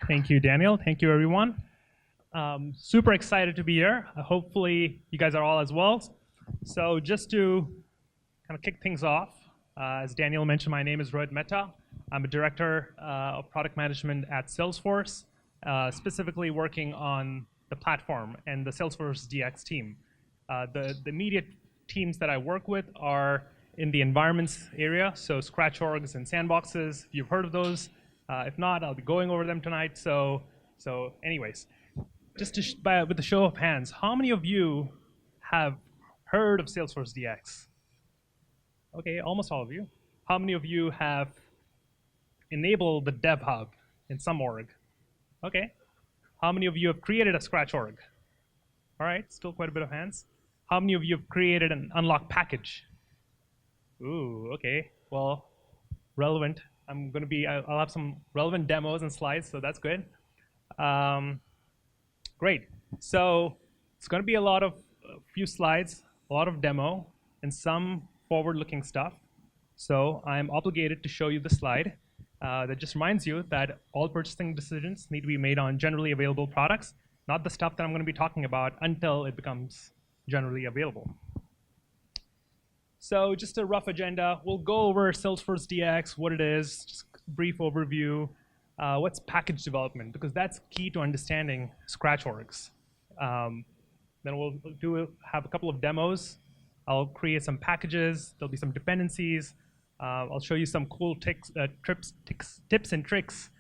Thank you, Daniel. Thank you, everyone. Super excited to be here. Hopefully, you guys are all as well. So just to kind of kick things off, as Daniel mentioned, my name is Rohit Mehta. I'm a director of product management at Salesforce, specifically working on the platform and the Salesforce DX team. The immediate teams that I work with are in the environments area, so scratch orgs and sandboxes. If you've heard of those. If not, I'll be going over them tonight. So anyways, just with a show of hands, how many of you have heard of Salesforce DX? Okay, almost all of you. How many of you have enabled the Dev Hub in some org? Okay. How many of you have created a scratch org? All right, still quite a bit of hands. How many of you have created an unlock package? Ooh, okay. Well, relevant. I'll have some relevant demos and slides, so that's good. Great. So it's going to be a few slides, a lot of demo, and some forward-looking stuff. So I'm obligated to show you the slide that just reminds you that all purchasing decisions need to be made on generally available products, not the stuff that I'm going to be talking about until it becomes generally available. So just a rough agenda. We'll go over Salesforce DX, what it is, just a brief overview. What's package development? Because that's key to understanding scratch orgs. Then we'll have a couple of demos. I'll create some packages. There'll be some dependencies. I'll show you some cool tips and tricks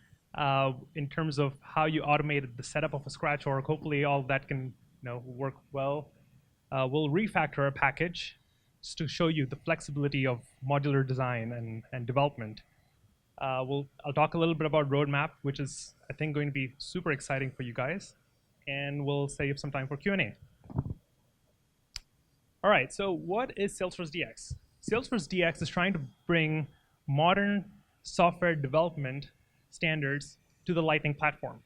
in terms of how you automated the setup of a scratch org. Hopefully all of that can work well. We'll refactor a package just to show you the flexibility of modular design and development. I'll talk a little bit about roadmap, which is, I think, going to be super exciting for you guys. And we'll save some time for Q&A. All right, so what is Salesforce DX? Salesforce DX is trying to bring modern software development standards to the Lightning platform.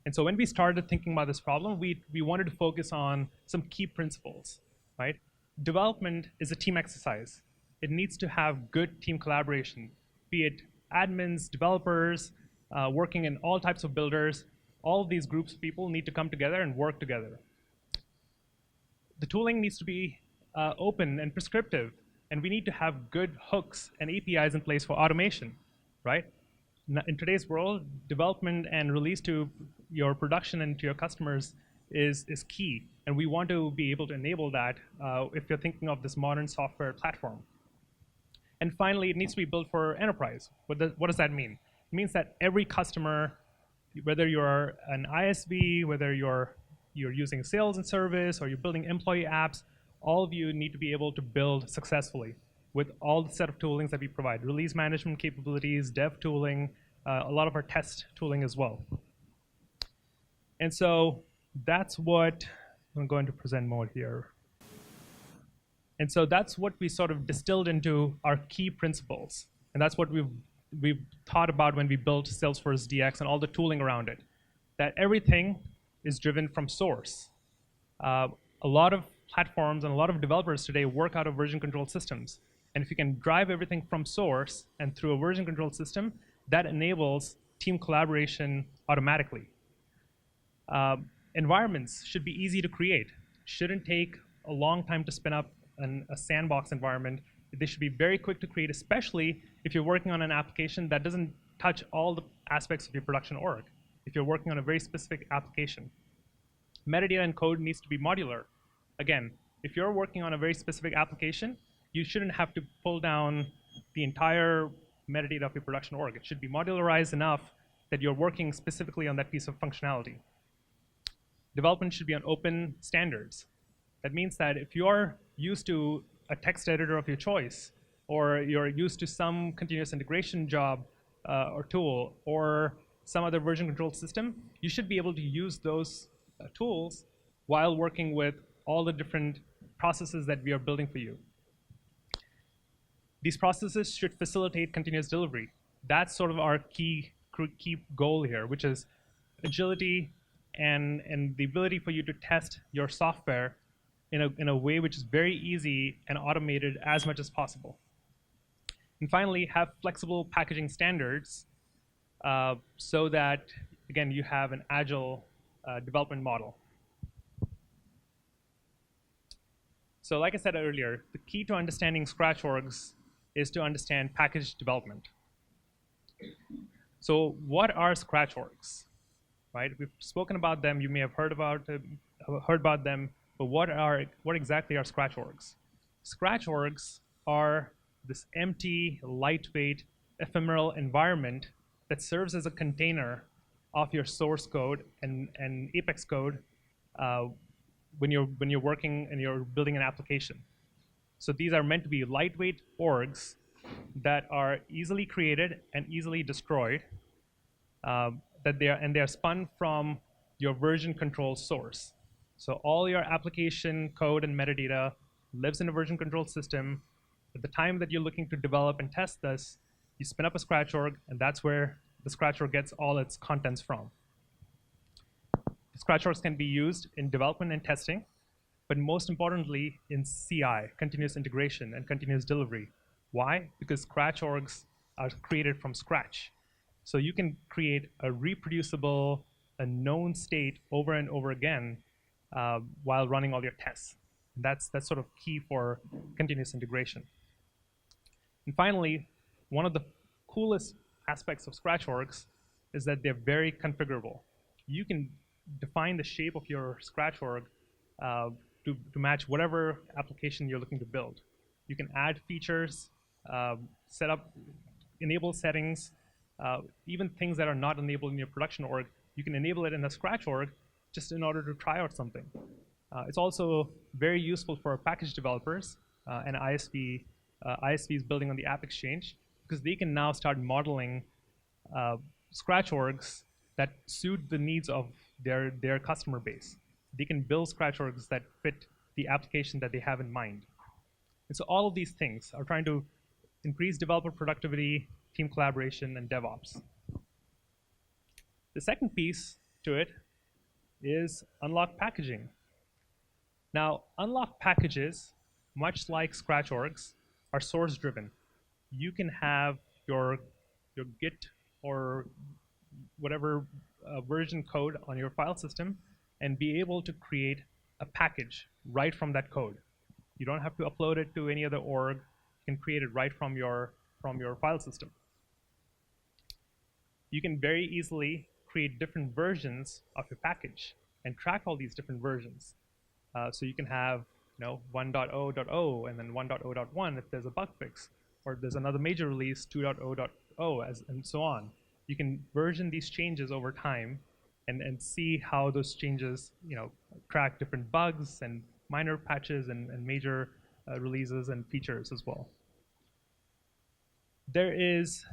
And so when we started thinking about this problem, we wanted to focus on some key principles, right? Development is a team exercise. It needs to have good team collaboration, be it admins, developers, working in all types of builders. All of these groups of people need to come together and work together. The tooling needs to be open and prescriptive, and we need to have good hooks and APIs in place for automation, right? In today's world, development and release to your production and to your customers is key, and we want to be able to enable that if you're thinking of this modern software platform. And finally, it needs to be built for enterprise. What does that mean? It means that every customer, whether you're an ISV, whether you're using sales and service, or you're building employee apps, all of you need to be able to build successfully with all the set of toolings that we provide. Release management capabilities, dev tooling, a lot of our test tooling as well. And so that's what I'm going to present more here. And so that's what we sort of distilled into our key principles. And that's what we've thought about when we built Salesforce DX and all the tooling around it. That everything is driven from source. A lot of platforms and a lot of developers today work out of version control systems. And if you can drive everything from source and through a version control system, that enables team collaboration automatically. Environments should be easy to create. Shouldn't take a long time to spin up a sandbox environment. They should be very quick to create, especially if you're working on an application that doesn't touch all the aspects of your production org, if you're working on a very specific application. Metadata and code needs to be modular. Again, if you're working on a very specific application, you shouldn't have to pull down the entire metadata of your production org. It should be modularized enough that you're working specifically on that piece of functionality. Development should be on open standards. That means that if you're used to a text editor of your choice, or you're used to some continuous integration job or tool, or some other version control system, you should be able to use those tools while working with all the different processes that we are building for you. These processes should facilitate continuous delivery. That's sort of our key goal here, which is agility and the ability for you to test your software in a way which is very easy and automated as much as possible. And finally, have flexible packaging standards so that again, you have an agile development model. So like I said earlier, the key to understanding Scratch orgs is to understand package development. So what are Scratch orgs? Right? We've spoken about them. You may have heard about them. But what exactly are Scratch orgs? Scratch orgs are this empty, lightweight, ephemeral environment that serves as a container of your source code and Apex code when you're working and you're building an application. So these are meant to be lightweight orgs that are easily created and easily destroyed. They are spun from your version control source. So all your application code and metadata lives in a version control system. At the time that you're looking to develop and test this, you spin up a Scratch org, and that's where the Scratch org gets all its contents from. Scratch orgs can be used in development and testing, but most importantly in CI, continuous integration and continuous delivery. Why? Because Scratch orgs are created from scratch. So you can create a reproducible, a known state over and over again while running all your tests. And that's sort of key for continuous integration. And finally, one of the coolest aspects of Scratch orgs is that they're very configurable. You can define the shape of your Scratch org to match whatever application you're looking to build. You can add features, set up, enable settings, even things that are not enabled in your production org, you can enable it in the Scratch org just in order to try out something. It's also very useful for package developers and ISVs building on the App Exchange, because they can now start modeling Scratch orgs that suit the needs of their customer base. They can build Scratch orgs that fit the application that they have in mind. And so all of these things are trying to increase developer productivity, team collaboration, and DevOps. The second piece to it is unlock packaging. Now, unlock packages, much like Scratch orgs, are source-driven. You can have your Git or whatever version code on your file system and be able to create a package right from that code. You don't have to upload it to any other org. You can create it right from your file system. You can very easily create different versions of your package and track all these different versions. So you can have 1.0.0 and then 1.0.1 if there's a bug fix, or there's another major release 2.0.0 and so on. You can version these changes over time and see how those changes track different bugs and minor patches and major releases and features as well. There is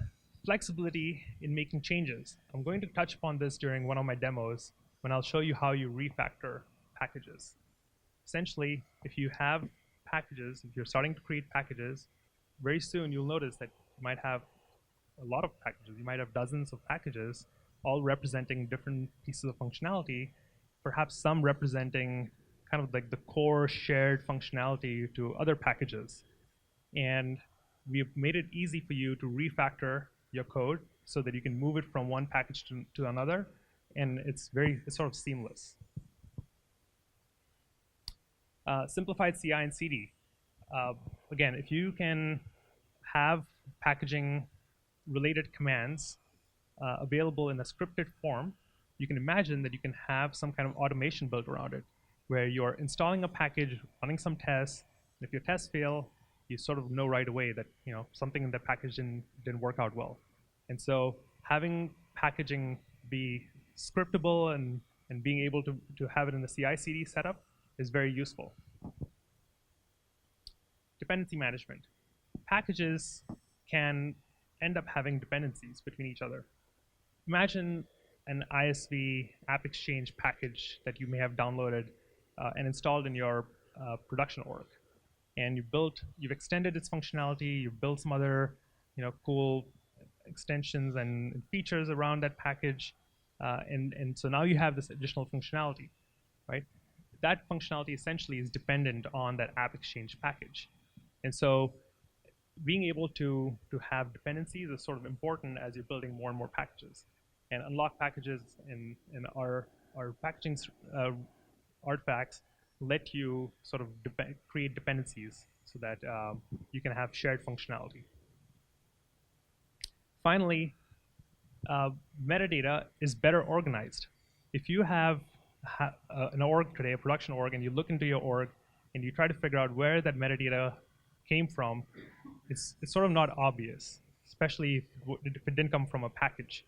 flexibility in making changes. I'm going to touch upon this during one of my demos when I'll show you how you refactor packages. Essentially, if you have packages, if you're starting to create packages, very soon you'll notice that you might have a lot of packages. You might have dozens of packages, all representing different pieces of functionality, perhaps some representing kind of like the core shared functionality to other packages. And we've made it easy for you to refactor your code so that you can move it from one package to another, and it's sort of seamless. Simplified CI and CD. Again, if you can have packaging related commands available in a scripted form, you can imagine that you can have some kind of automation built around it, where you're installing a package, running some tests, and if your tests fail, you sort of know right away that something in that package didn't work out well. And so having packaging be scriptable and being able to have it in the CI/CD setup is very useful. Dependency management. Packages can end up having dependencies between each other. Imagine an ISV App Exchange package that you may have downloaded and installed in your production org. And you've extended its functionality, you've built some other cool extensions and features around that package, and so now you have this additional functionality, right? That functionality essentially is dependent on that App Exchange package. And so being able to have dependencies is sort of important as you're building more and more packages. And unlock packages in our packaging artifacts let you sort of create dependencies so that you can have shared functionality. Finally, metadata is better organized. If you have an org today, a production org, and you look into your org and you try to figure out where that metadata came from, it's sort of not obvious, especially if it didn't come from a package.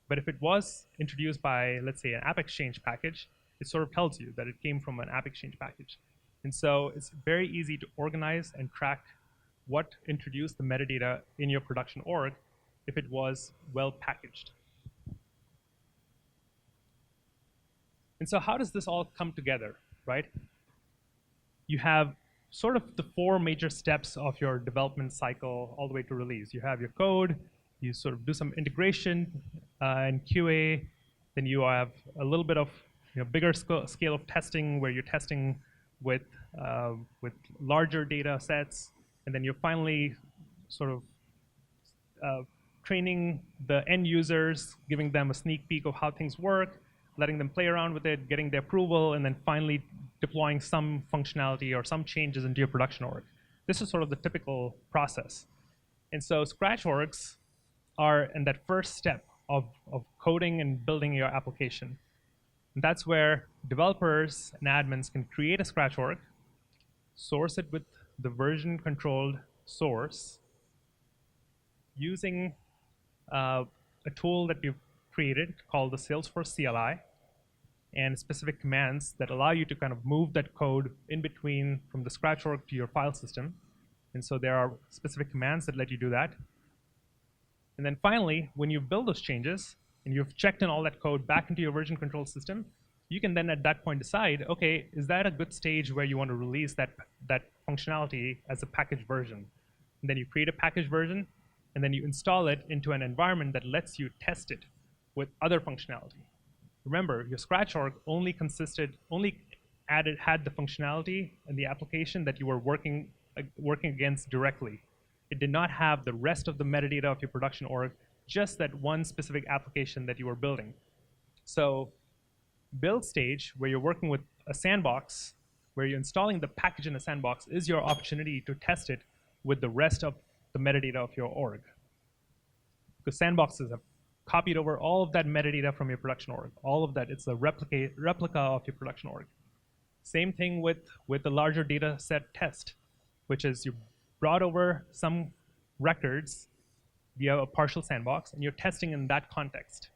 But if it was introduced by, let's say, an App Exchange package, it sort of tells you that it came from an App Exchange package. And so it's very easy to organize and track what introduced the metadata in your production org if it was well packaged. And so how does this all come together, right? You have sort of the 4 major steps of your development cycle all the way to release. You have your code, you sort of do some integration and QA, then you have a little bit of bigger scale of testing where you're testing with larger data sets, and then you're finally sort of training the end users, giving them a sneak peek of how things work, letting them play around with it, getting their approval, and then finally deploying some functionality or some changes into your production org. This is sort of the typical process. And so Scratch orgs are in that first step of coding and building your application. And that's where developers and admins can create a Scratch org, source it with the version-controlled source, using a tool that we've created called the Salesforce CLI, and specific commands that allow you to kind of move that code in between from the Scratch org to your file system. And so there are specific commands that let you do that. And then finally, when you build those changes and you've checked in all that code back into your version control system, you can then at that point decide, okay, is that a good stage where you want to release that functionality as a package version? And then you create a package version, and then you install it into an environment that lets you test it with other functionality. Remember, your Scratch org only had the functionality and the application that you were working against directly. It did not have the rest of the metadata of your production org, just that one specific application that you were building. So build stage, where you're working with a sandbox, where you're installing the package in a sandbox, is your opportunity to test it with the rest of the metadata of your org. Because sandboxes have copied over all of that metadata from your production org. All of that, it's a replica of your production org. Same thing with the larger data set test, which is you brought over some records via a partial sandbox, and you're testing in that context.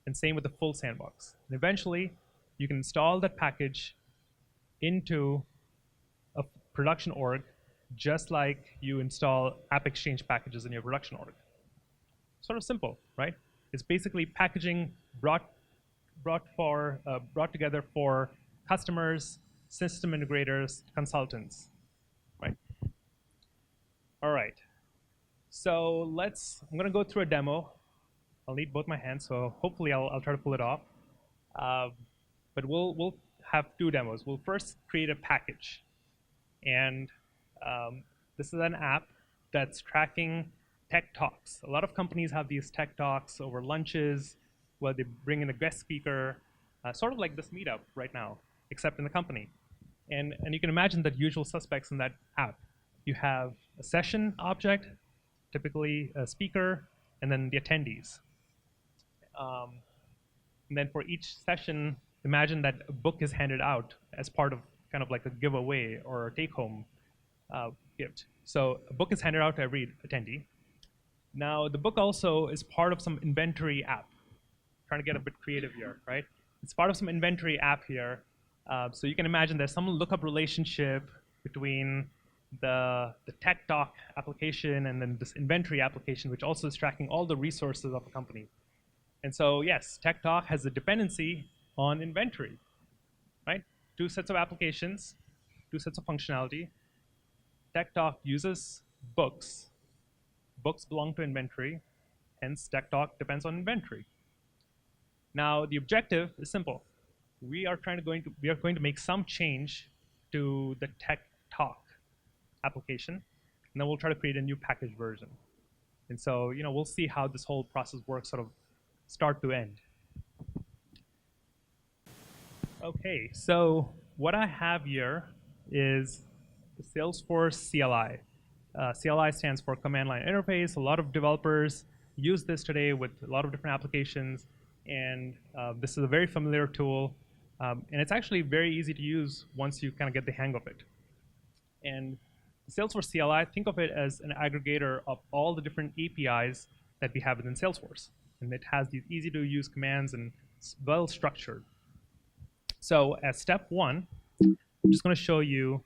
And same with the full sandbox. And eventually, you can install that package into a production org, just like you install App Exchange packages in your production org. Sort of simple, right? It's basically packaging brought together for customers, system integrators, consultants, right? All right. So I'm going to go through a demo. I'll need both my hands, so hopefully I'll try to pull it off. But we'll have 2 demos. We'll first create a package. And this is an app that's tracking tech talks. A lot of companies have these tech talks over lunches where they bring in a guest speaker, sort of like this meetup right now, except in the company. And you can imagine the usual suspects in that app. You have a session object, typically a speaker, and then the attendees. And then for each session, imagine that a book is handed out as part of kind of like a giveaway or a take-home gift. So a book is handed out to every attendee. Now, the book also is part of some inventory app. Trying to get a bit creative here, right? It's part of some inventory app here. So you can imagine there's some lookup relationship between the tech talk application and then this inventory application, which also is tracking all the resources of a company. And so yes, tech talk has a dependency on inventory, right? 2 sets of applications, 2 sets of functionality. Tech talk uses books. Books belong to inventory, hence tech talk depends on inventory. Now the objective is simple. We are going to make some change to the tech talk application, and then we'll try to create a new package version. And so we'll see how this whole process works sort of start to end. Okay, so what I have here is the Salesforce CLI. CLI stands for Command Line Interface. A lot of developers use this today with a lot of different applications, and this is a very familiar tool, and it's actually very easy to use once you kind of get the hang of it. And the Salesforce CLI, think of it as an aggregator of all the different APIs that we have within Salesforce, and it has these easy-to-use commands and it's well structured. So as step one, I'm just going to show you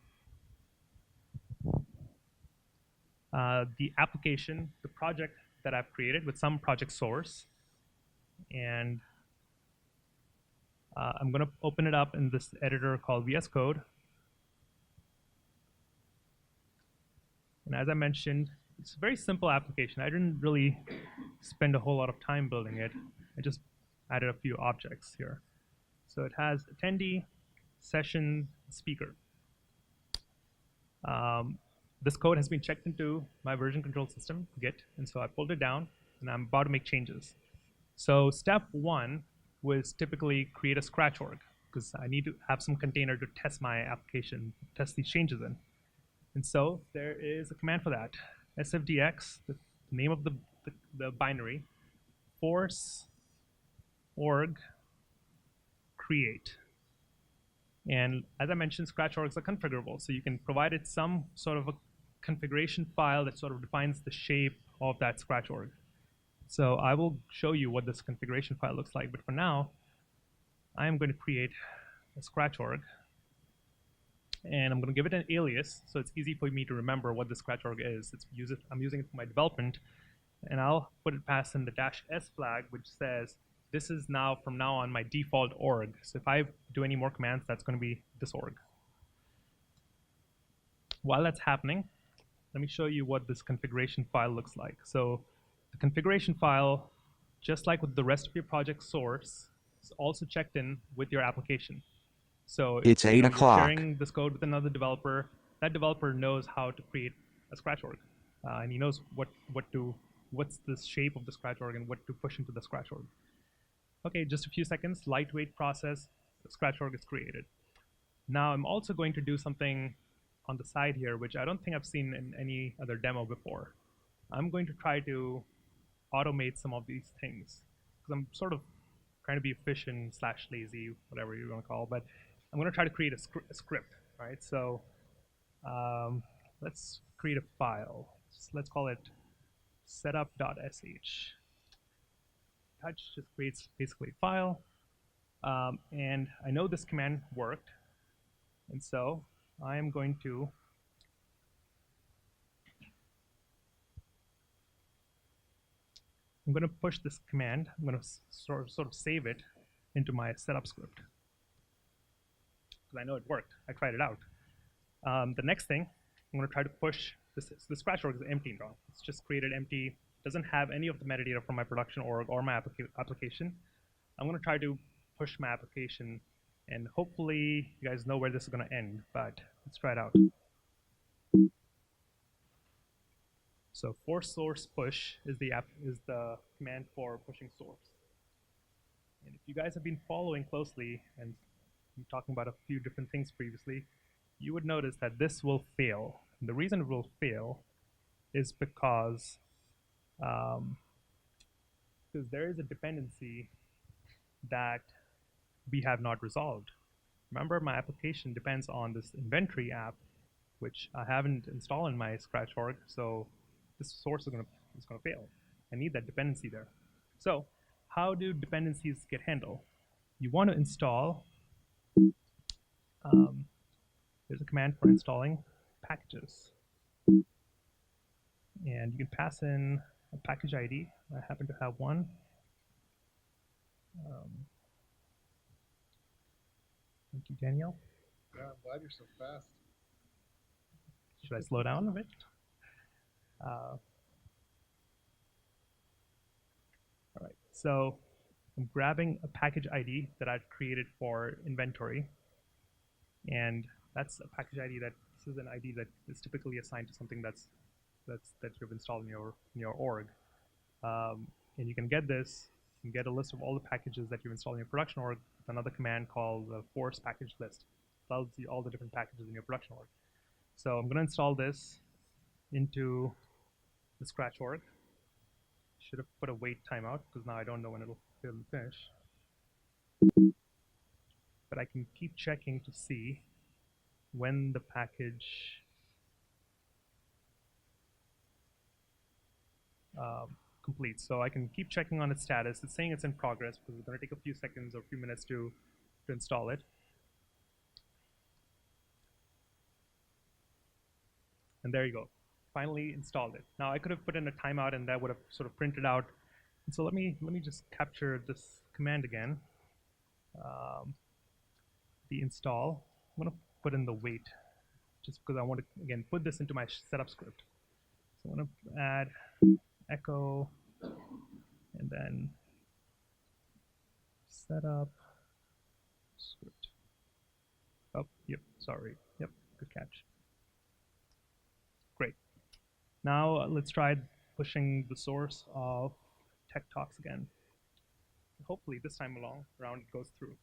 the application, the project that I've created with some project source. And I'm going to open it up in this editor called VS Code. And as I mentioned, it's a very simple application. I didn't really spend a whole lot of time building it. I just added a few objects here. So it has attendee, session, speaker. This code has been checked into my version control system, Git, and so I pulled it down, and I'm about to make changes. So step one was typically create a scratch org, because I need to have some container to test my application, test these changes in. And so there is a command for that. SFDX, the name of the binary, force org create. And as I mentioned, scratch orgs are configurable, so you can provide it some sort of a configuration file that sort of defines the shape of that scratch org. So I will show you what this configuration file looks like, but for now, I am going to create a scratch org, and I'm going to give it an alias, so it's easy for me to remember what the scratch org is. I'm using it for my development, and I'll put it past in the -s flag, which says this is now, from now on, my default org. So if I do any more commands, that's going to be this org. While that's happening, let me show you what this configuration file looks like. So the configuration file, just like with the rest of your project source, is also checked in with your application. So it's 8 you're o'clock. sharing this code with another developer. That developer knows how to create a scratch org, and he knows what's the shape of the scratch org and what to push into the scratch org. Okay, just a few seconds, lightweight process, the scratch org is created. Now I'm also going to do something on the side here, which I don't think I've seen in any other demo before. I'm going to try to automate some of these things, because I'm sort of trying to be efficient / lazy, whatever you want to call it, but I'm going to try to create a script, right? So let's create a file. Let's call it setup.sh. Touch just creates basically a file, and I know this command worked, and so I am going to push this command. I'm going to sort of save it into my setup script, because I know it worked. I tried it out. The next thing, I'm going to try to push this. The scratch org is empty now. It's just created empty. Doesn't have any of the metadata from my production org or my application. I'm going to try to push my application, and hopefully you guys know where this is going to end, but let's try it out. So force source push is the command for pushing source. And if you guys have been following closely and I'm talking about a few different things previously, you would notice that this will fail. And the reason it will fail is because there is a dependency that we have not resolved. Remember, my application depends on this inventory app, which I haven't installed in my scratch org, so this source is going to fail. I need that dependency there. So how do dependencies get handled? You want to install, there's a command for installing packages. And you can pass in a package ID. I happen to have one. Thank you, Danielle. Yeah, I'm glad you're so fast. Should I slow down a bit? All right, so I'm grabbing a package ID that I've created for inventory, and that's a package ID this is an ID that is typically assigned to something that you've installed in your org, and you can get this and get a list of all the packages that you've installed in your production org with another command called the force package list. It tells you all the different packages in your production org. So I'm going to install this into the Scratch org. Should have put a wait timeout because now I don't know when it'll finish. But I can keep checking to see when the package completes. So I can keep checking on its status. It's saying it's in progress because it's going to take a few seconds or a few minutes to install it. And there you go. Finally installed it. Now I could have put in a timeout and that would have sort of printed out. And so let me just capture this command again. The install. I'm going to put in the wait just because I want to again put this into my setup script. So I'm going to add echo and then setup script. Oh, yep, sorry. Yep, good catch. Great. Now let's try pushing the source of Tech Talks again. Hopefully this time around it goes through.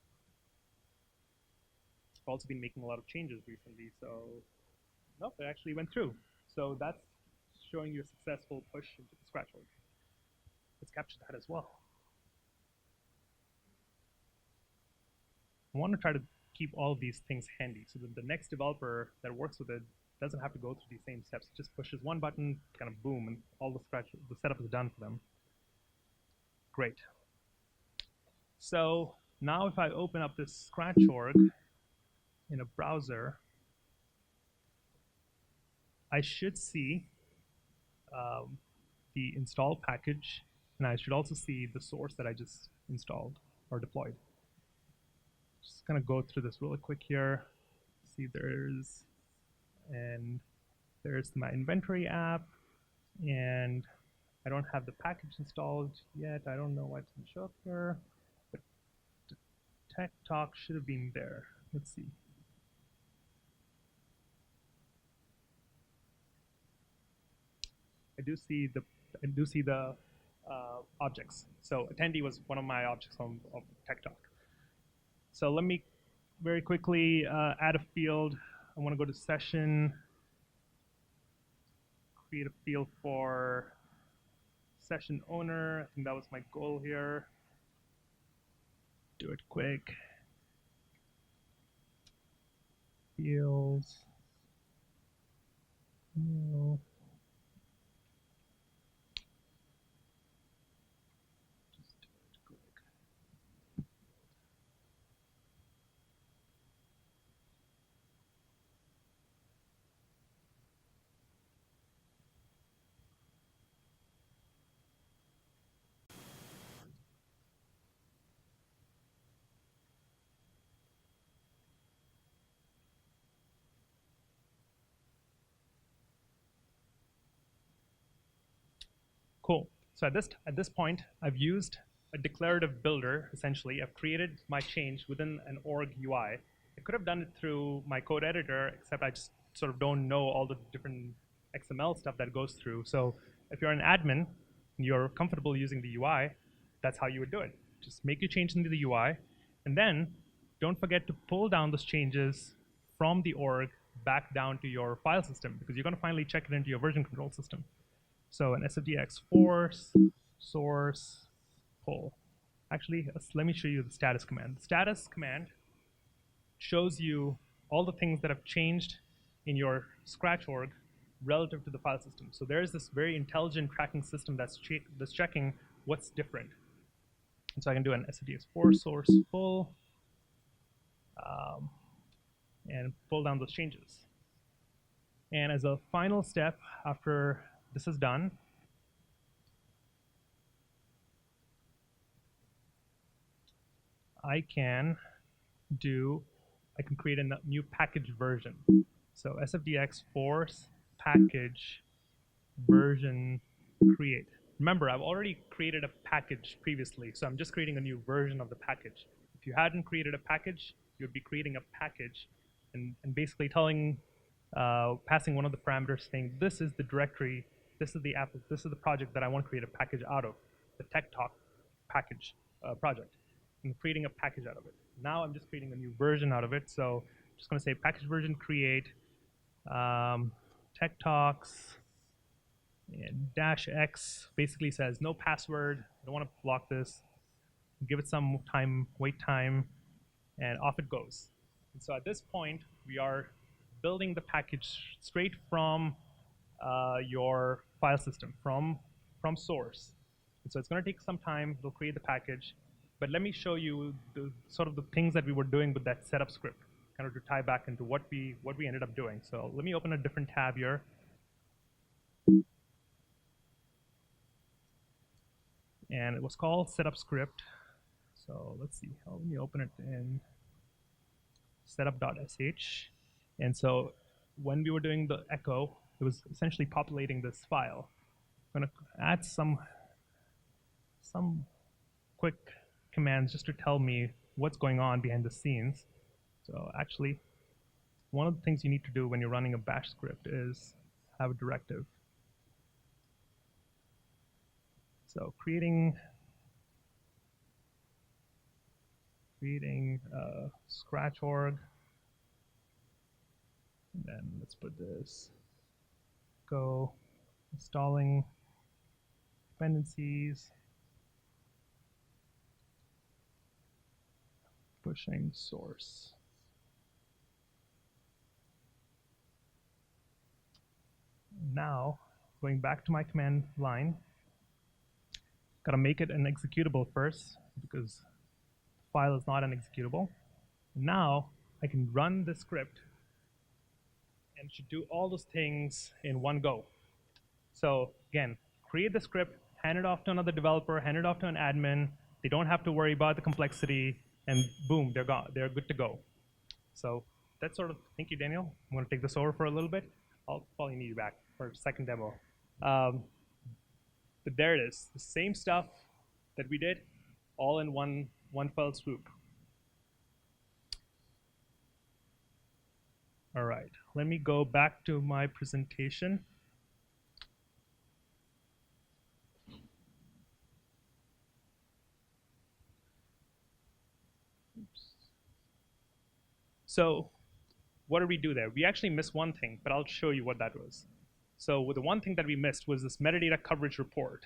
I've also been making a lot of changes recently, so nope, it actually went through. So that's showing you a successful push into the Scratch org. Let's capture that as well. I want to try to keep all of these things handy so that the next developer that works with it doesn't have to go through these same steps. It just pushes one button, kind of boom, and all the setup is done for them. Great. So now if I open up this Scratch org in a browser, I should see the install package, and I should also see the source that I just installed or deployed. Just gonna go through this really quick here. See there's my inventory app, and I don't have the package installed yet. I don't know why it didn't show up here, but the Tech Talk should have been there. Let's see. I do see the objects. So attendee was one of my objects of Tech Talk. So let me very quickly add a field. I want to go to session, create a field for session owner. I think that was my goal here. Do it quick. Fields. No. Cool. So at this point, I've used a declarative builder, essentially. I've created my change within an org UI. I could have done it through my code editor, except I just sort of don't know all the different XML stuff that goes through. So if you're an admin and you're comfortable using the UI, that's how you would do it. Just make your change into the UI, and then don't forget to pull down those changes from the org back down to your file system, because you're going to finally check it into your version control system. So an SFDX force, source, pull. Actually, let me show you the status command. The status command shows you all the things that have changed in your Scratch org relative to the file system. So there's this very intelligent tracking system that's checking what's different. And so I can do an SFDX force, source, pull, and pull down those changes. And as a final step, after this is done, I can create a new package version. So SFDX force package version create. Remember, I've already created a package previously, so I'm just creating a new version of the package. If you hadn't created a package, you'd be creating a package and basically passing one of the parameters saying, this is the directory, this is the app, this is the project that I want to create a package out of, the Tech Talk package project and creating a package out of it. Now I'm just creating a new version out of it. So I'm just going to say package version create tech talks and -x basically says no password. I don't want to block this. Give it some time, wait time, and off it goes. And so at this point, we are building the package straight from your file system, from source. And so it's going to take some time. It'll create the package. But let me show you the sort of the things that we were doing with that setup script, kind of to tie back into what we ended up doing. So let me open a different tab here. And it was called setup script. So let's see. Let me open it in setup.sh. And so when we were doing the echo, it was essentially populating this file. I'm going to add some quick commands just to tell me what's going on behind the scenes. So actually, one of the things you need to do when you're running a bash script is have a directive. So creating scratch org, and then let's put this go installing dependencies, pushing source. Now going back to my command line, gotta make it an executable first because the file is not an executable. Now I can run the script and should do all those things in one go. So again, create the script, hand it off to another developer, hand it off to an admin. They don't have to worry about the complexity, and boom, they're gone. They're good to go. So that's sort of, thank you, Daniel. I'm going to take this over for a little bit. I'll probably need you back for a second demo. But there it is, the same stuff that we did, all in one fell swoop. All right, let me go back to my presentation. Oops. So what did we do there? We actually missed one thing, but I'll show you what that was. So the one thing that we missed was this metadata coverage report.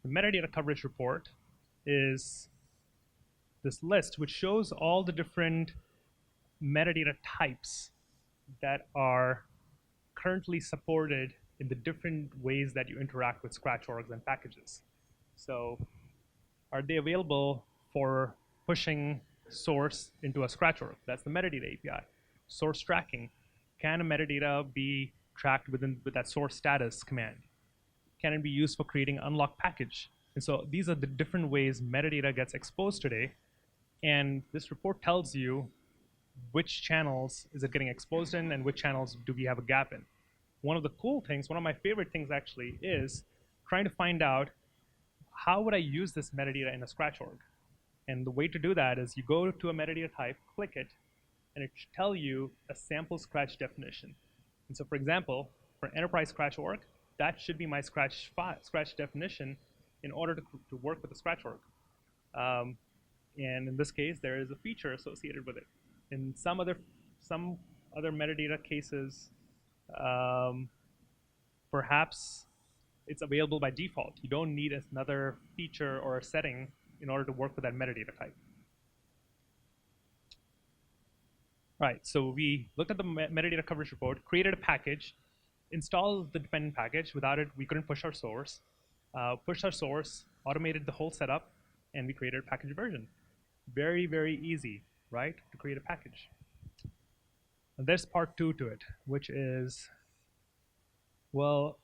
The metadata coverage report is this list which shows all the different metadata types that are currently supported in the different ways that you interact with scratch orgs and packages. So are they available for pushing source into a scratch org? That's the metadata API. Source tracking. Can a metadata be tracked with that source status command? Can it be used for creating unlock package? And so these are the different ways metadata gets exposed today. And this report tells you which channels is it getting exposed in and which channels do we have a gap in. One of the cool things, one of my favorite things actually, is trying to find out how would I use this metadata in a scratch org. And the way to do that is you go to a metadata type, click it, and it should tell you a sample scratch definition. And so for example, for enterprise scratch org, that should be my scratch definition in order to work with the scratch org. And in this case, there is a feature associated with it. In some other metadata cases, perhaps it's available by default. You don't need another feature or a setting in order to work with that metadata type. Right, so we looked at the metadata coverage report, created a package, installed the dependent package. Without it, we couldn't push our source. Pushed our source, automated the whole setup, and we created a package version. Very, very easy, right, to create a package. And there's part 2 to it, which is, well,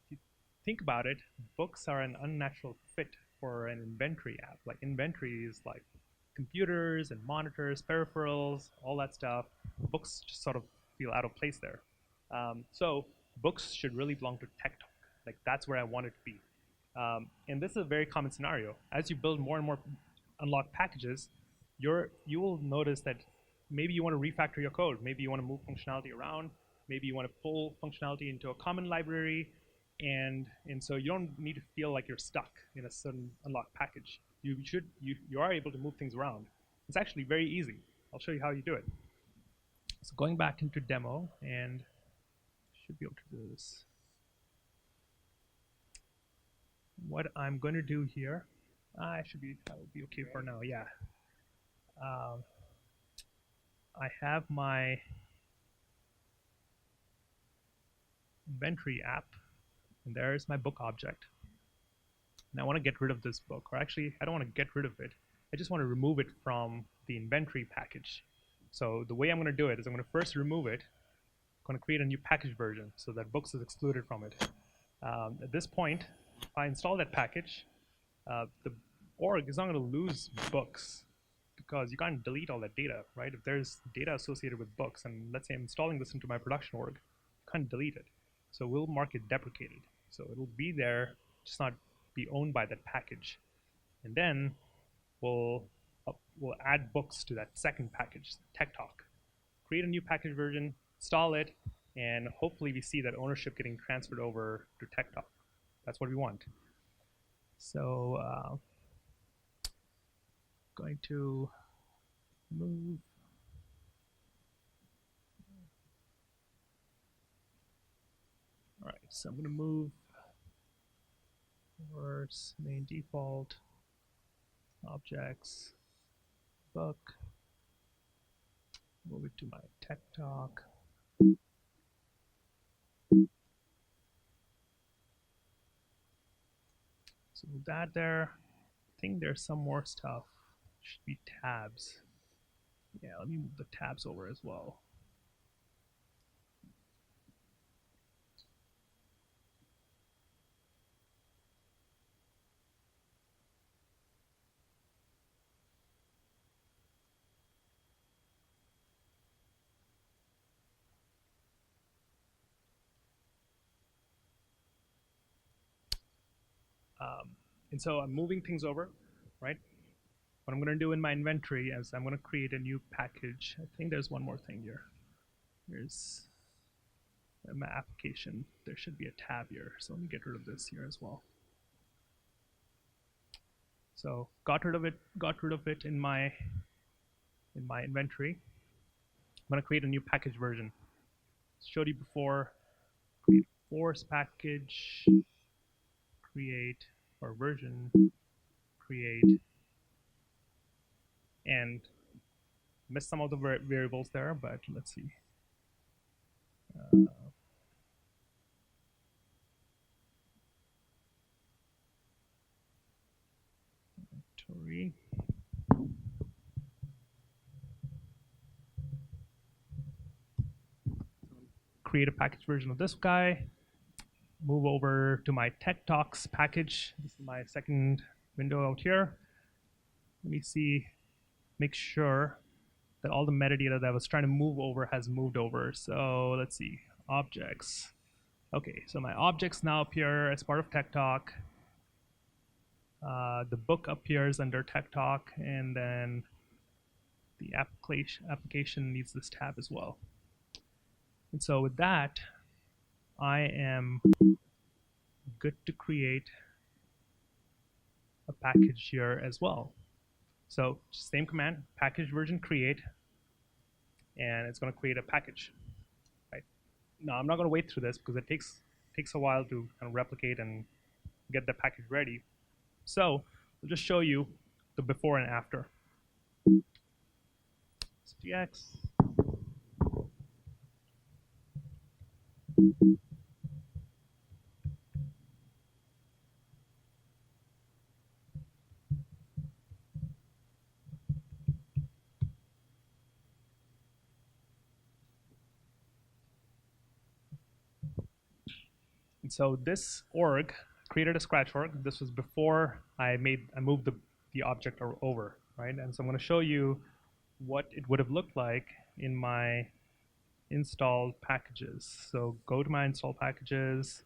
if you think about it, books are an unnatural fit for an inventory app. Like inventory is like computers and monitors, peripherals, all that stuff. Books just sort of feel out of place there. So books should really belong to Tech Talk. Like that's where I want it to be. And this is a very common scenario. As you build more and more unlocked packages, you will notice that maybe you want to refactor your code. Maybe you want to move functionality around. Maybe you want to pull functionality into a common library. And so you don't need to feel like you're stuck in a certain unlocked package. you are able to move things around. It's actually very easy. I'll show you how you do it. So going back into demo, and should be able to do this. What I'm going to do here, that will be okay for now. Yeah. Um, I have my inventory app, and there's my book object. And I want to get rid of this book, or actually, I don't want to get rid of it. I just want to remove it from the inventory package. So the way I'm going to do it is I'm going to first remove it. I'm going to create a new package version so that books is excluded from it. At this point, if I install that package, the org is not going to lose books because you can't delete all that data, right? If there's data associated with books, and let's say I'm installing this into my production org, you can't delete it. So we'll mark it deprecated. So it'll be there, just not be owned by that package. And then we'll add books to that second package, Tech Talk. Create a new package version, install it, and hopefully we see that ownership getting transferred over to Tech Talk. That's what we want. So going to move. All right, so I'm going to move towards main default, objects, book, move it to my Tech Talk. So with that there, I think there's some more stuff. Should be tabs. Yeah, let me move the tabs over as well. And so I'm moving things over, right? What I'm going to do in my inventory is I'm going to create a new package. I think there's one more thing here. Here's my application. There should be a tab here. So let me get rid of this here as well. So got rid of it in my inventory. I'm going to create a new package version. Showed you before. Create force package. Create or version. Create. And missed some of the variables there, but let's see. Inventory. Create a package version of this guy. Move over to my Tech Talks package. This is my second window out here. Let me see, make sure that all the metadata that I was trying to move over has moved over. So let's see, objects. Okay, so my objects now appear as part of Tech Talk. The book appears under Tech Talk, and then the application needs this tab as well. And so with that, I am good to create a package here as well. So same command, package version create, and it's going to create a package. Right? Now I'm not going to wait through this because it takes a while to kind of replicate and get the package ready. So I'll just show you the before and after. DX. And so this org created a scratch org. This was before I moved the object over, right? And so I'm going to show you what it would have looked like in my installed packages. So go to my installed packages.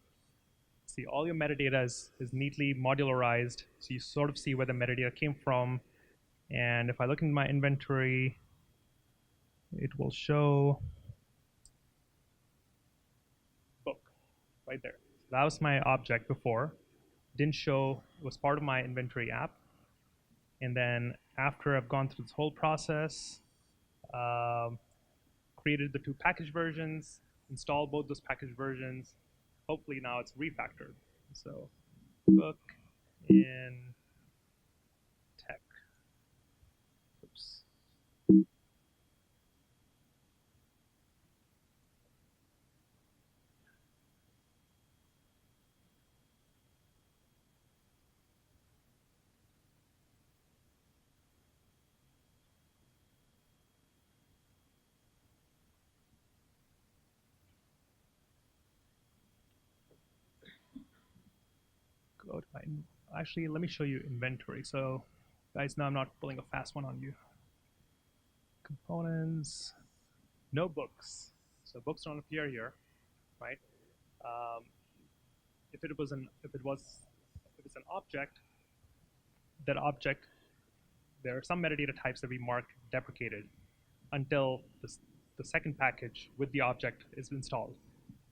See, all your metadata is neatly modularized, so you sort of see where the metadata came from. And if I look in my inventory, it will show book right there. So that was my object before. Didn't show, it was part of my inventory app. And then after I've gone through this whole process, created the 2 package versions, installed both those package versions. Hopefully now it's refactored. So book in tech. Oops. Go to my, actually, let me show you inventory. So guys, now I'm not pulling a fast one on you. Components, no books. So books don't appear here, right? If it's an object, that object, there are some metadata types that we mark deprecated until the second package with the object is installed.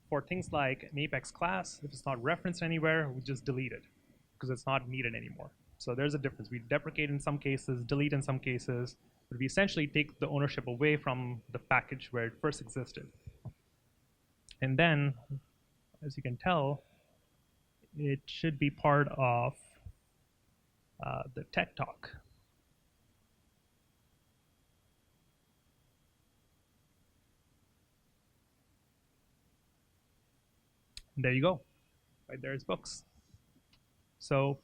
For things like an Apex class, if it's not referenced anywhere, we just delete it because it's not needed anymore. So there's a difference. We deprecate in some cases, delete in some cases, but we essentially take the ownership away from the package where it first existed. And then, as you can tell, it should be part of the tech talk. And there you go. Right there's books. So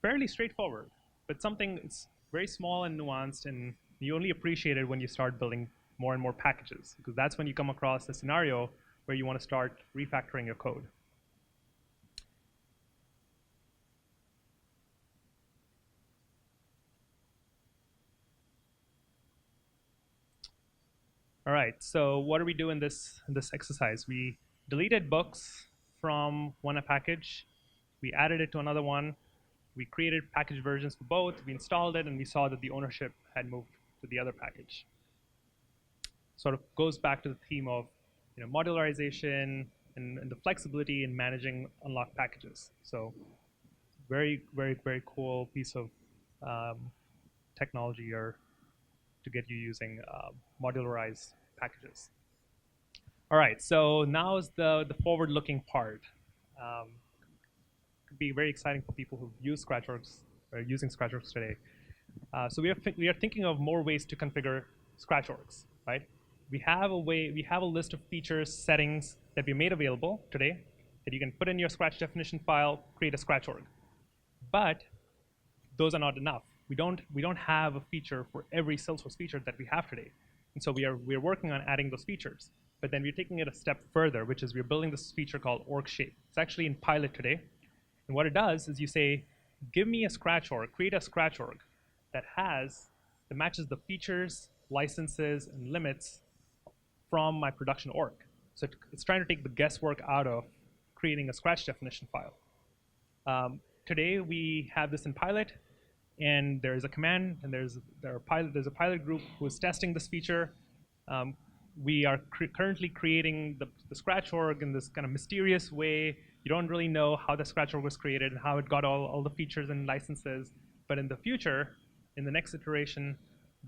fairly straightforward, but something that's very small and nuanced, and you only appreciate it when you start building more and more packages, because that's when you come across a scenario where you want to start refactoring your code. All right, so what do we do in this exercise? We deleted books from one package. We added it to another one. We created package versions for both. We installed it, and we saw that the ownership had moved to the other package. Sort of goes back to the theme of modularization and the flexibility in managing unlocked packages. So very, very, very cool piece of technology here to get you using modularized packages. All right, so now is the forward-looking part. Could be very exciting for people who use Scratchworks or using Scratchworks today. So we are thinking of more ways to configure Scratchworks, right? We have a list of features, settings that we made available today that you can put in your Scratch definition file, create a Scratchwork. But those are not enough. We don't have a feature for every Salesforce feature that we have today. And so we're working on adding those features. But then we're taking it a step further, which is we're building this feature called org shape. It's actually in pilot today. And what it does is you say, give me a Scratchwork, create a Scratchwork that matches the features, licenses, and limits from my production org. So it's trying to take the guesswork out of creating a Scratch definition file. Today we have this in pilot, and there's a command, and there's a pilot group who is testing this feature. We are currently creating the Scratch org in this kind of mysterious way. You don't really know how the Scratch org was created and how it got all the features and licenses. But in the future, in the next iteration,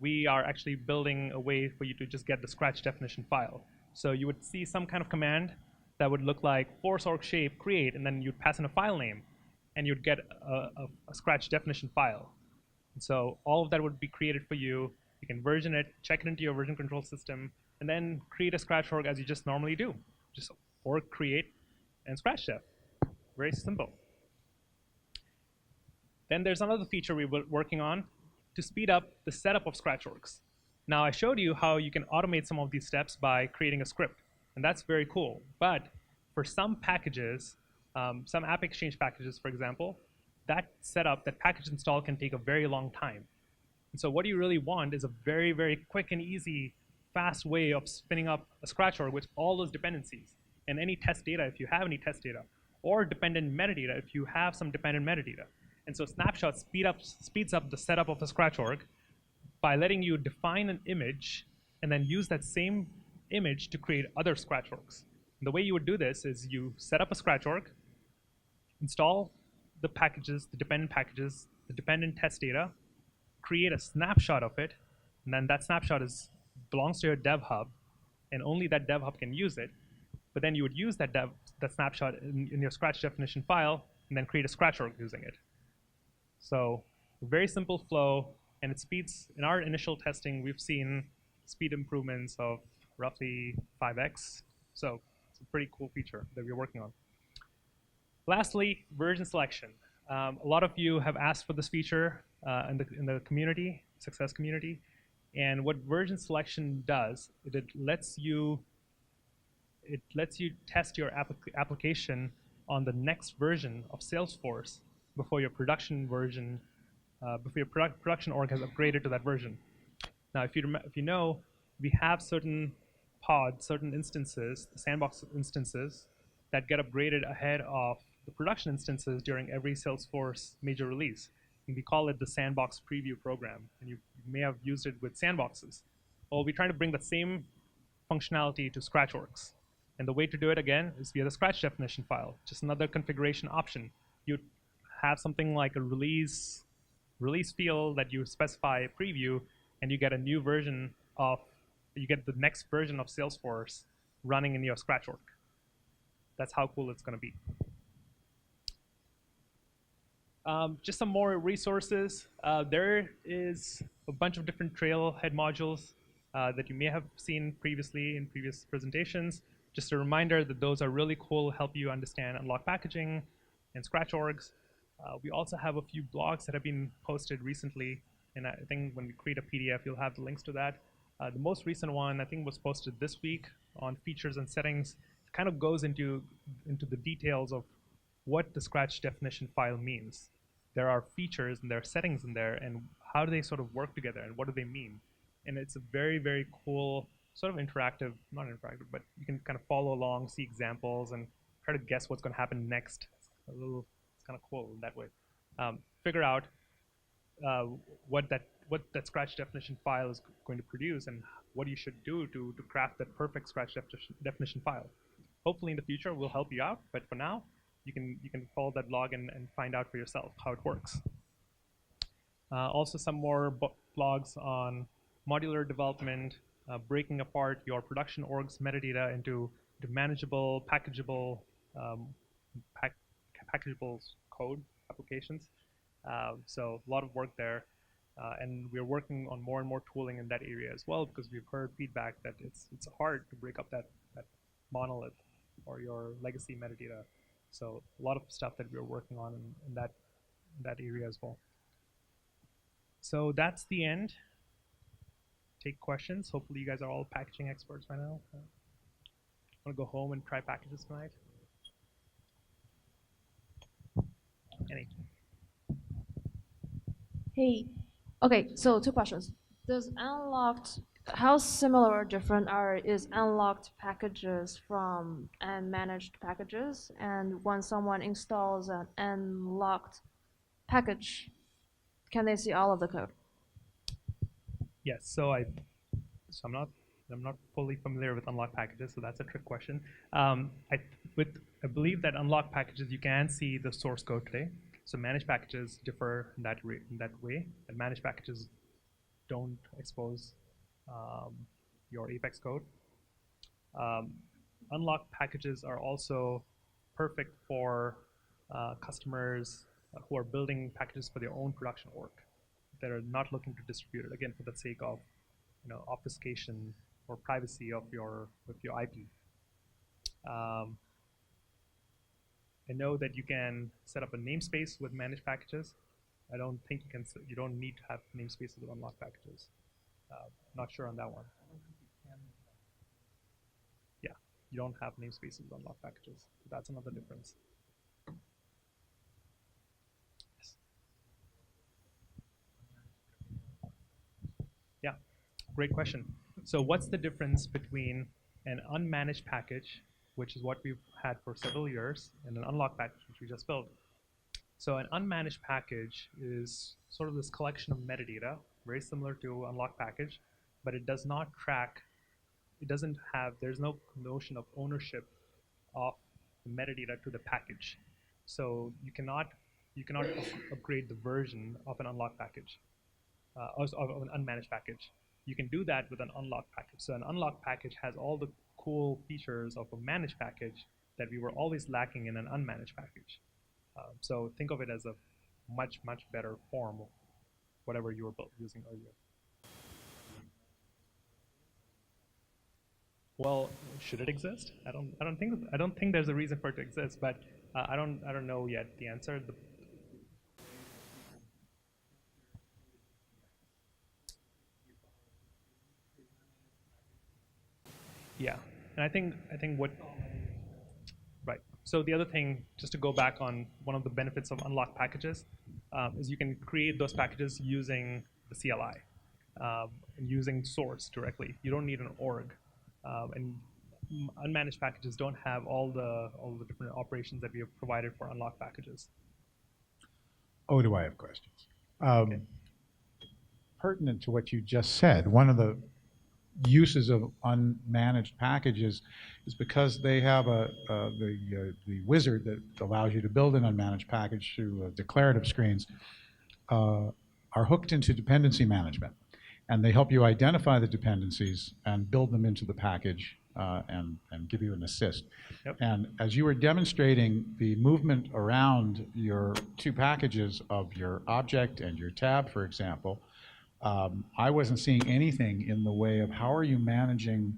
we are actually building a way for you to just get the Scratch definition file. So you would see some kind of command that would look like force org shape create, and then you'd pass in a file name, and you'd get a Scratch definition file. And so all of that would be created for you. You can version it, check it into your version control system, and then create a Scratch org as you just normally do. Just org create and Scratch def. Very simple. Then there's another feature we're working on to speed up the setup of Scratch orgs. Now I showed you how you can automate some of these steps by creating a script, and that's very cool. But for some packages, some app exchange packages, for example, that setup, that package install can take a very long time. And so what you really want is a very, very quick and easy, fast way of spinning up a Scratch org with all those dependencies and any test data if you have any test data, or dependent metadata if you have some dependent metadata. And so Snapshot speeds up the setup of a Scratch org by letting you define an image and then use that same image to create other Scratch orgs. And the way you would do this is you set up a Scratch org, install the packages, the dependent test data, create a snapshot of it, and then that snapshot belongs to your dev hub, and only that dev hub can use it. But then you would use that snapshot in your Scratch definition file, and then create a Scratch org using it. So very simple flow, and it speeds. In our initial testing, we've seen speed improvements of roughly 5x. So it's a pretty cool feature that we're working on. Lastly, version selection. A lot of you have asked for this feature in the community, success community. And what version selection does, it lets you test your application on the next version of Salesforce before your production version, before your production org has upgraded to that version. Now, if you know, we have certain pods, certain instances, the sandbox instances, that get upgraded ahead of the production instances during every Salesforce major release. And we call it the sandbox preview program. And you may have used it with sandboxes. Well, we're trying to bring the same functionality to Scratch orgs. And the way to do it, again, is via the Scratch definition file, just another configuration option. You have something like a release field that you specify preview, and you get a new version of, you get the next version of Salesforce running in your Scratch org. That's how cool it's going to be. Just some more resources. There is a bunch of different Trailhead modules that you may have seen previously in previous presentations. Just a reminder that those are really cool, help you understand unlock packaging and Scratch orgs. We also have a few blogs that have been posted recently, and I think when we create a PDF, you'll have the links to that. The most recent one, I think, was posted this week on features and settings. It kind of goes into the details of what the Scratch definition file means. There are features and there are settings in there, and how do they sort of work together, and what do they mean? And it's a very, very cool, sort of interactive, not interactive, but you can kind of follow along, see examples, and try to guess what's going to happen next. It's kind of cool in that way. Figure out what that Scratch definition file is going to produce, and what you should do to craft that perfect Scratch definition file. Hopefully in the future we'll help you out, but for now, you can follow that blog and find out for yourself how it works. Also, some more blogs on modular development, breaking apart your production org's metadata into manageable, packageable, packageable code applications. So a lot of work there. And we're working on more and more tooling in that area as well, because we've heard feedback that it's hard to break up that monolith or your legacy metadata. So a lot of stuff that we're working on in that area as well. So that's the end. Take questions. Hopefully you guys are all packaging experts by now. Want to go home and try packages tonight? Any? Hey, okay, so 2 questions. How similar or different is unlocked packages from unmanaged packages? And when someone installs an unlocked package, can they see all of the code? Yes. So I'm not fully familiar with unlock packages, so that's a trick question. I believe that unlock packages, you can see the source code today. So managed packages differ in that way. And managed packages don't expose your Apex code. Unlock packages are also perfect for customers who are building packages for their own production org that are not looking to distribute it, again, for the sake of obfuscation or privacy of your IP. I know that you can set up a namespace with managed packages. I don't think you don't need to have namespaces with unlock packages. Not sure on that one. Yeah, you don't have namespaces with unlock packages. That's another difference. Yes. Yeah, great question. So what's the difference between an unmanaged package, which is what we've had for several years, and an unlock package, which we just built? So an unmanaged package is sort of this collection of metadata, very similar to unlock package, but it does not track, there's no notion of ownership of the metadata to the package. So you cannot upgrade the version of an unlock package. of an unmanaged package. You can do that with an unlocked package. So an unlocked package has all the cool features of a managed package that we were always lacking in an unmanaged package. So think of it as a much, much better form of whatever you were using earlier. Well, should it exist? I don't think there's a reason for it to exist, but I don't know yet the answer. Yeah, and I think what right. So the other thing, just to go back on one of the benefits of unlocked packages, is you can create those packages using the CLI and using source directly. You don't need an org, and unmanaged packages don't have all the different operations that we have provided for unlocked packages. Oh, do I have questions? Okay. Pertinent to what you just said, one of the uses of unmanaged packages is because they have the wizard that allows you to build an unmanaged package through declarative screens are hooked into dependency management, and they help you identify the dependencies and build them into the package and give you an assist. Yep. And as you were demonstrating the movement around your two packages of your object and your tab, for example, I wasn't seeing anything in the way of how are you managing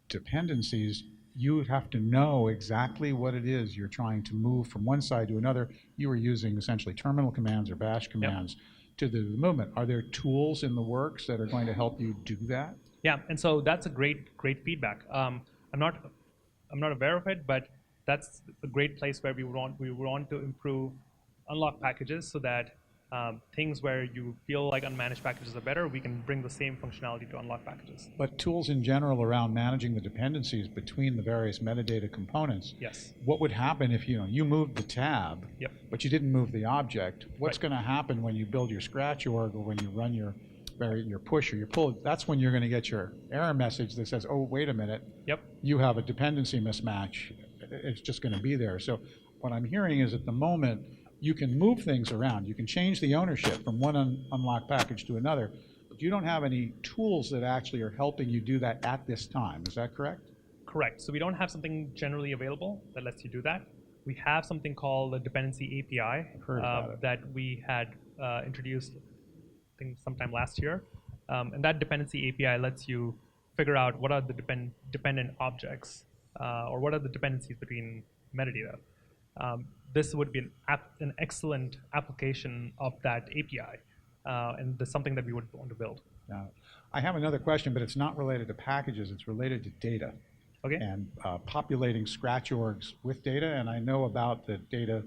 dependencies. You would have to know exactly what it is you're trying to move from one side to another. You were using essentially terminal commands or bash commands to the movement. Are there tools in the works that are going to help you do that? Yeah, and so that's a great feedback. I'm not aware of it, but that's a great place where we want to improve unlock packages so that things where you feel like unmanaged packages are better, we can bring the same functionality to unlock packages. But tools in general around managing the dependencies between the various metadata components. Yes. What would happen if you moved the tab, Yep. but you didn't move the object? What's Right. going to happen when you build your scratch org or when you run your push or your pull? That's when you're going to get your error message that says, oh, wait a minute, Yep. you have a dependency mismatch. It's just going to be there. So what I'm hearing is at the moment, you can move things around. You can change the ownership from one unlocked package to another, but you don't have any tools that actually are helping you do that at this time. Is that correct? Correct. So we don't have something generally available that lets you do that. We have something called the dependency API Heard about it. that we had introduced, I think, sometime last year. And that dependency API lets you figure out what are the dependent objects or what are the dependencies between metadata. This would be an excellent application of that API, and there's something that we would want to build. I have another question, but it's not related to packages. It's related to data. Okay. And populating scratch orgs with data. And I know about the data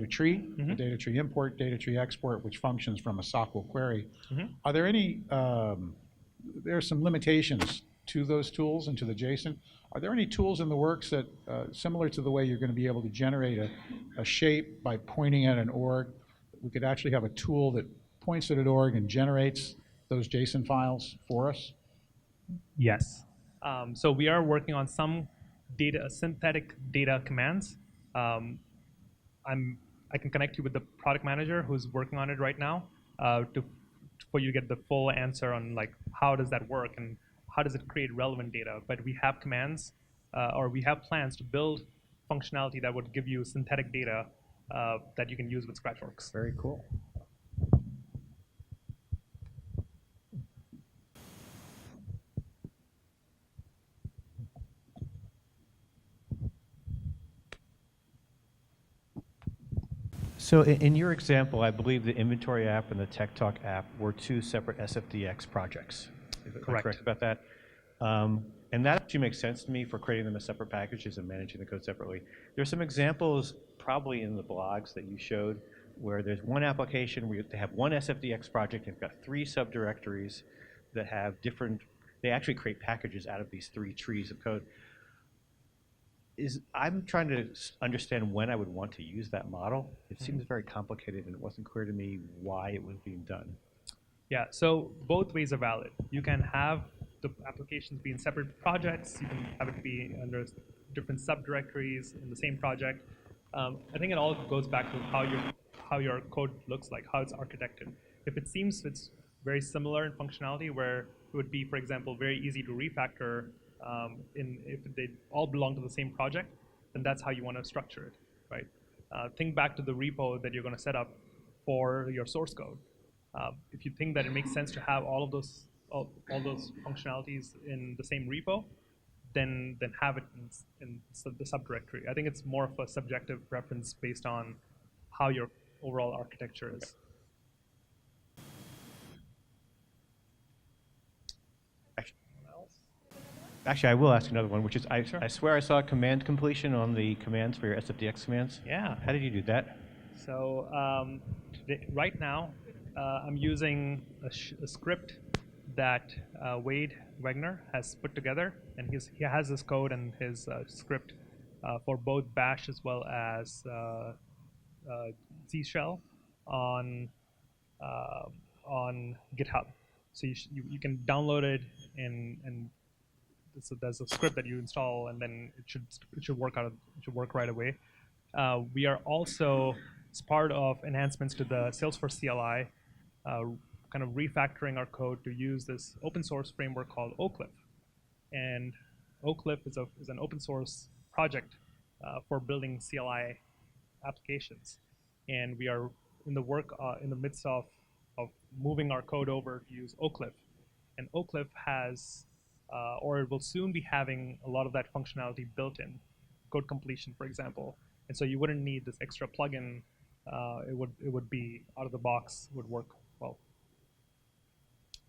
tree, the data tree import, data tree export, which functions from a SQL query. Are there any, there are some limitations to those tools and to the JSON. Are there any tools in the works that, similar to the way you're going to be able to generate a shape by pointing at an org, we could actually have a tool that points at an org and generates those JSON files for us? Yes. So we are working on some synthetic data commands. I can connect you with the product manager who's working on it right now for you to get the full answer on like how does that work and how does it create relevant data. But we have commands or we have plans to build functionality that would give you synthetic data that you can use with ScratchWorks. Very cool. So in your example, I believe the inventory app and the Tech Talk app were two separate SFDX projects. Am I correct about that? And that actually makes sense to me for creating them as separate packages and managing the code separately. There's some examples probably in the blogs that you showed where there's one application where they have one SFDX project and they've got 3 subdirectories that have different, they actually create packages out of these 3 trees of code. I'm trying to understand when I would want to use that model. It seems very complicated and it wasn't clear to me why it was being done. Yeah, so both ways are valid. You can have the applications be in separate projects. You can have it be under different subdirectories in the same project. I think it all goes back to how your code looks like, how it's architected. If it seems it's very similar in functionality, where it would be, for example, very easy to refactor if they all belong to the same project, then that's how you want to structure it, right? Think back to the repo that you're going to set up for your source code. If you think that it makes sense to have all those functionalities in the same repo, then have it in the subdirectory. I think it's more of a subjective preference based on how your overall architecture is. Actually, I will ask another one, which is I swear I saw command completion on the commands for your SFDX commands. Yeah. How did you do that? So right now, I'm using a script that Wade Wegner has put together, and he has his code and his script for both Bash as well as C Shell on GitHub. So you can download it and so there's a script that you install, and then it should work right away. We are also, as part of enhancements to the Salesforce CLI, kind of refactoring our code to use this open source framework called Oakcliff. And Oakcliff is an open source project for building CLI applications. And we are in the midst of moving our code over to use Oakcliff. And Oakcliff has, or it will soon be having, a lot of that functionality built in, code completion, for example. And so you wouldn't need this extra plugin. It would be out of the box, would work well.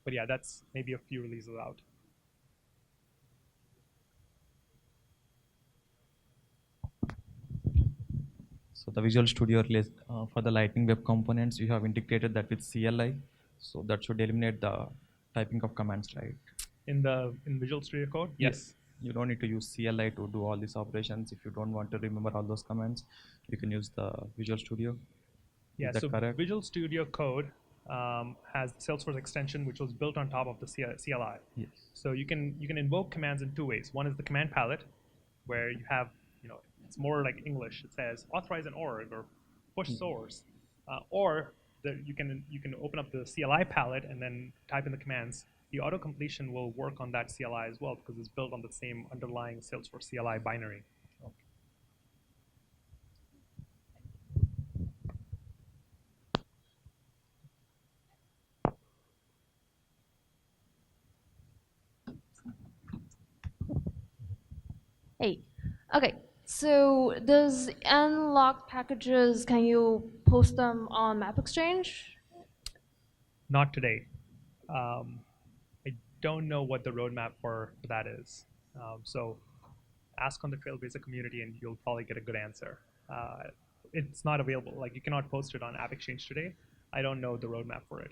But yeah, that's maybe a few releases out. So the Visual Studio release for the Lightning Web Components, you have integrated that with CLI. So that should eliminate the typing of commands, right? In Visual Studio Code, yes. You don't need to use CLI to do all these operations. If you don't want to remember all those commands, you can use the Visual Studio. Yeah, so correct? Visual Studio Code has the Salesforce extension, which was built on top of the CLI. Yes. So you can invoke commands in two ways. One is the command palette, where you have, it's more like English. It says authorize an org or push source, or you can open up the CLI palette and then type in the commands. The auto completion will work on that CLI as well because it's built on the same underlying Salesforce CLI binary. Hey, okay. So does unlocked packages, can you post them on MapExchange? Not today. I don't know what the roadmap for that is. So ask on the Trailblazer community and you'll probably get a good answer. It's not available. Like, you cannot post it on AppExchange today. I don't know the roadmap for it.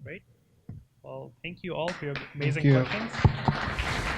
Great. Well, thank you all for your amazing questions.